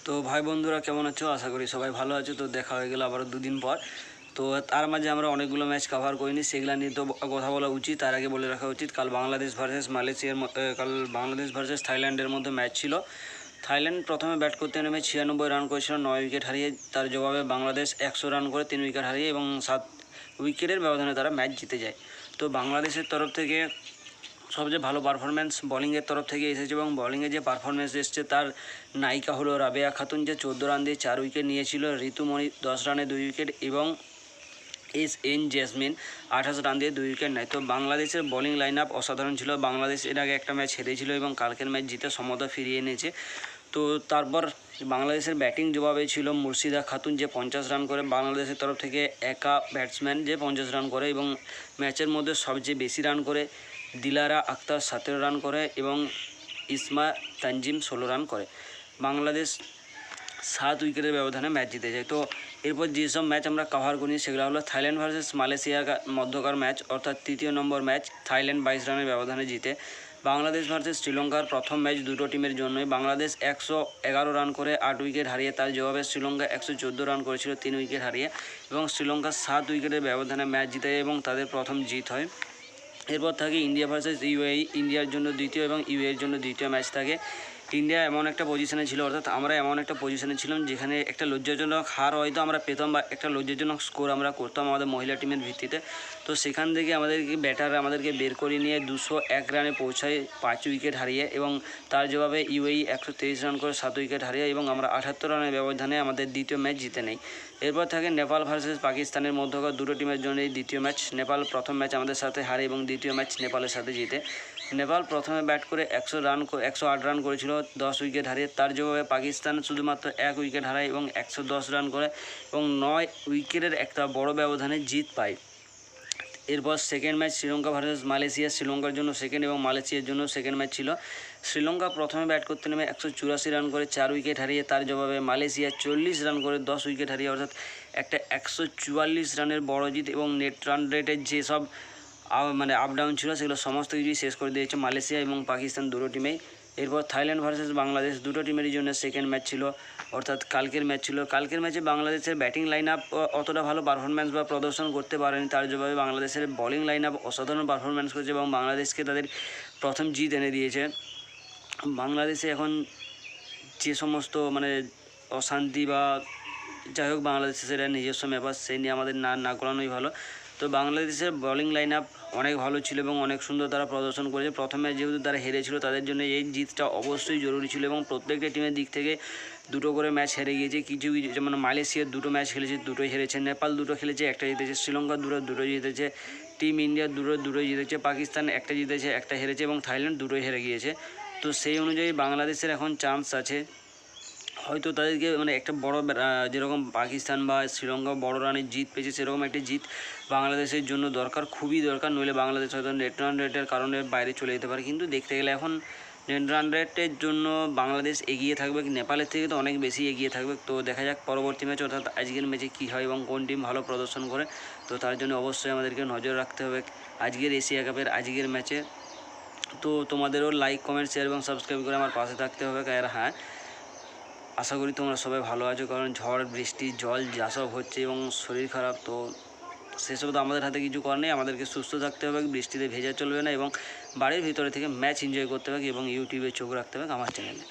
তো ভাই বন্ধুরা কেমন আছো? আশা করি সবাই ভালো আছো। তো দেখা হয়ে গেল আবারও দুদিন পর। তো তার মাঝে আমরা অনেকগুলো ম্যাচ কভার করিনি, সেগুলো নিয়ে তো কথা বলা উচিত। তার আগে বলে রাখা উচিত, কাল বাংলাদেশ ভার্সেস থাইল্যান্ডের মধ্যে ম্যাচ ছিল। থাইল্যান্ড প্রথমে ব্যাট করতে নেমে 96 রান করেছিল 9 উইকেট হারিয়ে। তার জবাবে বাংলাদেশ 100 রান করে 3 উইকেট হারিয়ে এবং 7 উইকেটের ব্যবধানে তারা ম্যাচ জিতে যায়। তো বাংলাদেশের তরফ থেকে সবচেয়ে ভালো পারফরমেন্স বোলিংয়ের তরফ থেকে এসেছে এবং বোলিংয়ে যে পারফরমেন্স এসছে তার নায়িকা হলো রাবেয়া খাতুন, যে 14 রান দিয়ে 4 উইকেট নিয়েছিল। ঋতুমণি 10 রানে 2 উইকেট এবং এস জেসমিন 28 রান দিয়ে 2 উইকেট নেয়। তো বাংলাদেশের বোলিং লাইন আপ অসাধারণ ছিল। বাংলাদেশ এর আগে একটা ম্যাচ হেরেছিল এবং কালকের ম্যাচ জিতে সমতা ফিরিয়ে এনেছে। তো তারপর বাংলাদেশের ব্যাটিং জবাবে ছিল মুর্শিদা খাতুন, যে 50 রান করে। বাংলাদেশের তরফ থেকে একা ব্যাটসম্যান যে 50 রান করে এবং ম্যাচের মধ্যে সবচেয়ে বেশি রান করে দিলারা আক্তার 17 রান করে এবং ইসমা তানজিম 16 রান করে। বাংলাদেশ 7 উইকেটের ব্যবধানে ম্যাচ জিতে যায়। তো এরপর যেসব ম্যাচ আমরা কভার করি সেগুলো হলো থাইল্যান্ড ভার্সেস মালয়েশিয়ার মধ্যকার ম্যাচ, অর্থাৎ তৃতীয় নম্বর ম্যাচ। থাইল্যান্ড 22 রানের ব্যবধানে জিতে। বাংলাদেশ ভার্সেস শ্রীলঙ্কার প্রথম ম্যাচ দুটো টিমের জন্যই। বাংলাদেশ 111 রান করে 8 উইকেট হারিয়ে। তার জবাবে শ্রীলঙ্কা 114 রান করেছিল 3 উইকেট হারিয়ে এবং শ্রীলঙ্কা 7 উইকেটের ব্যবধানে ম্যাচ জিতে এবং তাদের প্রথম জিত হয়। এরপর থাকে ইন্ডিয়া ভার্সেস ইউএই। ইন্ডিয়ার জন্য দ্বিতীয় এবং ইউএর জন্য দ্বিতীয় ম্যাচ থাকে। ইন্ডিয়া এমন একটা পজিশনে ছিল, অর্থাৎ আমরা এমন একটা পজিশনে ছিলাম যেখানে একটা লজ্জাজনক হার হয়তো আমরা পেতাম বা একটা লজ্জাজনক স্কোর আমরা করতাম আমাদের মহিলা টিমের ভিত্তিতে। তো সেখান থেকে আমাদেরকে বের করে নিয়ে 201 রানে পৌঁছায় 5 উইকেট হারিয়ে এবং তার জবাবে ইউএই 123 রান করে 7 উইকেট হারিয়ে এবং আমরা 78 রানের ব্যবধানে আমাদের দ্বিতীয় ম্যাচ জিতে নেই। এরপর থাকে নেপাল ভার্সেস পাকিস্তানের মধ্যকার দুটো টিমের জন্য এই দ্বিতীয় ম্যাচ। নেপাল প্রথম ম্যাচ আমাদের সাথে হারে এবং দ্বিতীয় ম্যাচ নেপালের সাথে জিতে। নেপাল প্রথমে ব্যাট করে 108 রান করেছিল 10 উইকেট হারিয়ে। তার জবাবে পাকিস্তান শুধুমাত্র 1 উইকেট হারায় এবং 110 রান করে এবং 9 উইকেটের একটা বড় ব্যবধানে জিত পায়। এরপর second match Sri Lanka versus Malaysia. শ্রীলঙ্কার জন্য সেকেন্ড এবং মালয়েশিয়ার জন্য সেকেন্ড ম্যাচ ছিল। শ্রীলঙ্কা প্রথমে ব্যাট করতে নেমে 184 রান করে 4 উইকেট হারিয়ে। তার জবাবে মালয়েশিয়া 40 রান করে 10 উইকেট হারিয়ে, অর্থাৎ একটা 144 রানের বড় জিত এবং নেট রান রেটের যেসব আপ ডাউন ছিল সেগুলো সমস্ত কিছুই শেষ করে দিয়েছে মালয়েশিয়া এবং পাকিস্তান দুটো টিমেই। এরপর থাইল্যান্ড ভার্সেস বাংলাদেশ দুটো টিমেরই জন্য সেকেন্ড ম্যাচ ছিল, অর্থাৎ কালকের ম্যাচ ছিল। কালকের ম্যাচে বাংলাদেশের ব্যাটিং লাইন আপ অতটা ভালো পারফরম্যান্স বা প্রদর্শন করতে পারেনি। তার জবাবে বাংলাদেশের বোলিং লাইন আপ অসাধারণ পারফরম্যান্স করেছে এবং বাংলাদেশকে তাদের প্রথম জিত এনে দিয়েছে। বাংলাদেশে এখন যে সমস্ত অশান্তি বা যাই হোক, বাংলাদেশে সেটা নিজস্ব ব্যাপার, সেই নিয়ে আমাদের না করানোই ভালো। তো বাংলাদেশের বোলিং লাইন আপ অনেক ভালো ছিল এবং অনেক সুন্দর তারা প্রদর্শন করেছে। প্রথমে যেহেতু তারা হেরেছিল তাদের জন্য এই জিতটা অবশ্যই জরুরি ছিল এবং প্রত্যেকটা টিমের দিক থেকে দুটো করে ম্যাচ হেরে গিয়েছে। কিছু যেমন মালয়েশিয়ার দুটো ম্যাচ খেলেছে, দুটোই হেরেছে। নেপাল দুটো খেলেছে, একটা জিতেছে। শ্রীলঙ্কা দুটো জিতেছে। টিম ইন্ডিয়া দুটোই জিতেছে। পাকিস্তান একটা জিতেছে, একটা হেরেছে এবং থাইল্যান্ড দুটোই হেরে গিয়েছে। তো সেই অনুযায়ী বাংলাদেশের এখন চান্স আছে, হয়তো তাদেরকে একটা বড় যেরকম পাকিস্তান বা শ্রীলঙ্কা বড় রানের জিত পেয়েছে সেরকম একটা জিত বাংলাদেশের জন্য দরকার, খুবই দরকার। নইলে বাংলাদেশ হয়তো নেট রান রেটের কারণে বাইরে চলে যেতে পারে। কিন্তু দেখতে গেলে এখন নেট রান রেটের জন্য বাংলাদেশ এগিয়ে থাকবে, নেপালের থেকে তো অনেক বেশি এগিয়ে থাকবে। তো দেখা যাক পরবর্তী ম্যাচ, অর্থাৎ আজকের ম্যাচে কী হয় এবং কোন টিম ভালো প্রদর্শন করে। তো তার জন্য অবশ্যই আমাদেরকে নজর রাখতে হবে আজকের এশিয়া কাপের আজকের ম্যাচে। তো তোমাদেরও লাইক, কমেন্ট, শেয়ার এবং সাবস্ক্রাইব করে আমার পাশে থাকতে হবে। আর হ্যাঁ, আশা করি তোমরা সবাই ভালো আছো, কারণ ঝড় বৃষ্টি জল যা সব হচ্ছে এবং শরীর খারাপ, তো সেসব তো আমাদের হাতে কিছু করার নেই। আমাদেরকে সুস্থ থাকতে হবে, বৃষ্টিতে ভেজা চলবে না এবং বাড়ির ভিতরে থেকে ম্যাচ এনজয় করতে হবে এবং ইউটিউবে চোখ রাখতে হবে আমার চ্যানেলে।